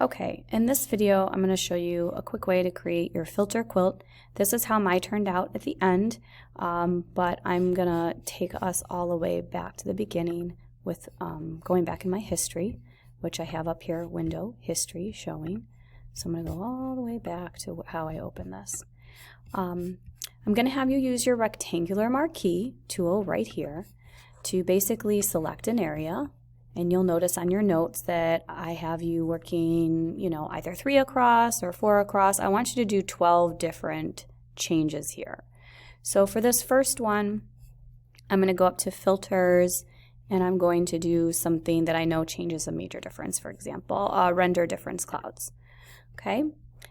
Okay, in this video I'm going to show you a quick way to create your filter quilt. This is how mine turned out at the end, but I'm going to take us all the way back to the beginning with going back in my history, which I have up here, window, history, showing. So I'm going to go all the way back to how I open this. I'm going to have you use your rectangular marquee tool right here to basically select an area. And you'll notice on your notes that I have you working, either 3 across or 4 across. I want you to do 12 different changes here. So for this first one, I'm going to go up to filters and I'm going to do something that I know changes a major difference, for example, render difference clouds. Okay.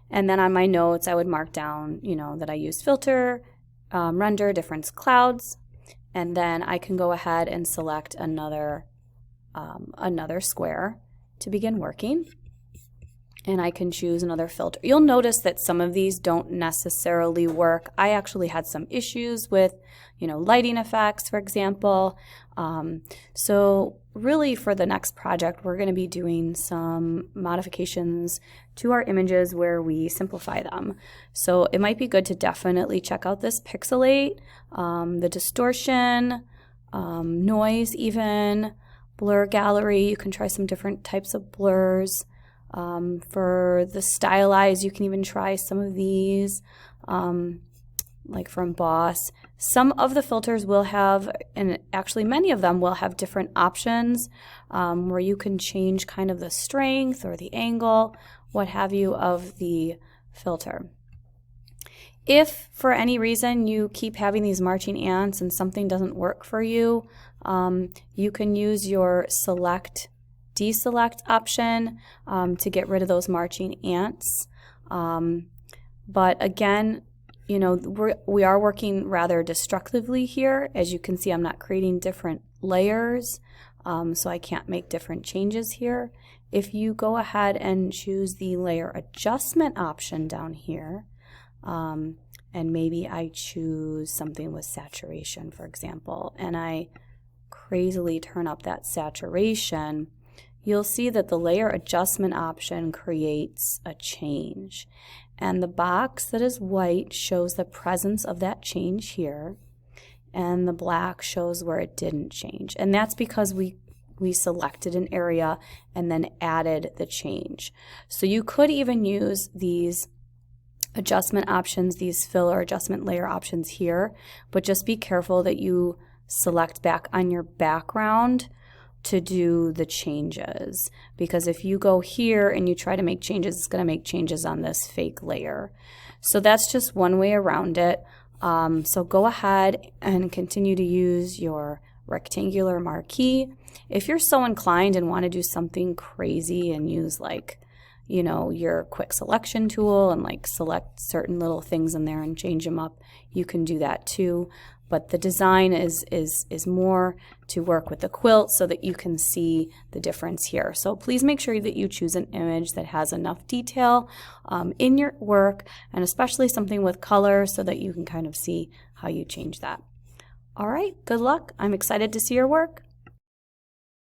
And then on my notes, I would mark down, that I used filter, render difference clouds, and then I can go ahead and select another square to begin working, and I can choose another filter. You'll notice that some of these don't necessarily work. I actually had some issues with lighting effects, for example. So really for the next project we're going to be doing some modifications to our images where we simplify them. So it might be good to definitely check out this pixelate, the distortion, noise even, blur gallery. You can try some different types of blurs. For the stylize, you can even try some of these, like from Boss. Some of the filters will have, and actually many of them will have different options where you can change kind of the strength or the angle, what have you, of the filter. If for any reason you keep having these marching ants and something doesn't work for you, you can use your select deselect option to get rid of those marching ants. But again, we are working rather destructively here. As you can see, I'm not creating different layers, so I can't make different changes here. If you go ahead and choose the layer adjustment option down here, and maybe I choose something with saturation, for example, and I crazily turn up that saturation, you'll see that the layer adjustment option creates a change. And the box that is white shows the presence of that change here, and the black shows where it didn't change. And that's because we selected an area and then added the change. So you could even use these adjustment options, these fill or adjustment layer options here, but just be careful that you select back on your background to do the changes, because if you go here and you try to make changes, it's going to make changes on this fake layer. So that's just one way around it. So go ahead and continue to use your rectangular marquee. If you're so inclined and want to do something crazy and use your quick selection tool and select certain little things in there and change them up, you can do that too. But the design is more to work with the quilt so that you can see the difference here. So please make sure that you choose an image that has enough detail in your work, and especially something with color so that you can kind of see how you change that. All right, good luck. I'm excited to see your work.